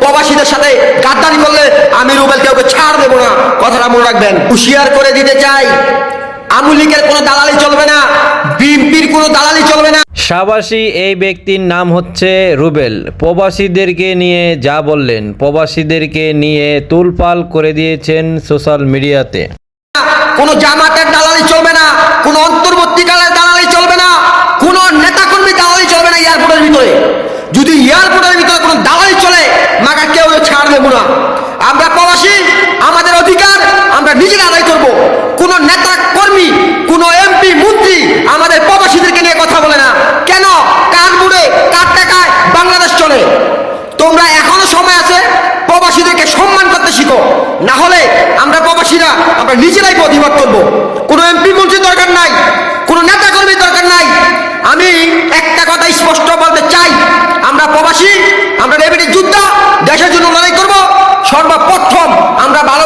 প্রবাসীদের সাথে গাদ্দারি করলে আমি রুবেল কেউকে ছাড় দেবো না, কথাটা মনে রাখবেন। হুঁশিয়ার করে দিতে চাই, আওয়ামী লীগের কোনো দালালি চলবে না, বিএনপির কোনো দালালি চলবে না। সাবাসী এই ব্যক্তির নাম হচ্ছে রুবেল। প্রবাসীদেরকে নিয়ে যা বললেন, প্রবাসীদেরকে নিয়ে তুলপাল করে দিয়েছেন সোশ্যাল মিডিয়াতে। কোনো জামাতের দালালি চলবে না, কোনো অন্তর্বর্তীকালের দালালি চলবে না, কোনো নেতাকর্মী দালালি চলবে না এয়ারপোর্টের ভিতরে। যদি এয়ারপোর্টের ভিতরে কোনো দালালি চলে, মাগা কেউ ছাড় দেবো না। আমরা প্রবাসী, আমাদের অধিকার আমরা নিজেরা আদায় করবো। কোনো নেতা কর্মী, কোনো এমপি মন্ত্রী আমাদের প্রবাসীদেরকে নিয়ে কথা বলে না। কেন? কার বুড়ে কার টাকায় বাংলাদেশ চলে? তোমরা এখনো সময় আছে, প্রবাসীদেরকে সম্মান করতে শিখো, না হলে আমরা প্রবাসীরা আমরা নিজেরাই প্রতিবাদ করবো। কোনো এমপি মন্ত্রীর দরকার নাই, কোনো নেতা কর্মীর দরকার নাই। আমি একটা কথা স্পষ্ট বলতে চাই, আমরা প্রবাসী, আমরা রেভিনিউ যোদ্ধা, দেশের জন্য লড়াই করব। সর্বপ্রথম আমরা ভালো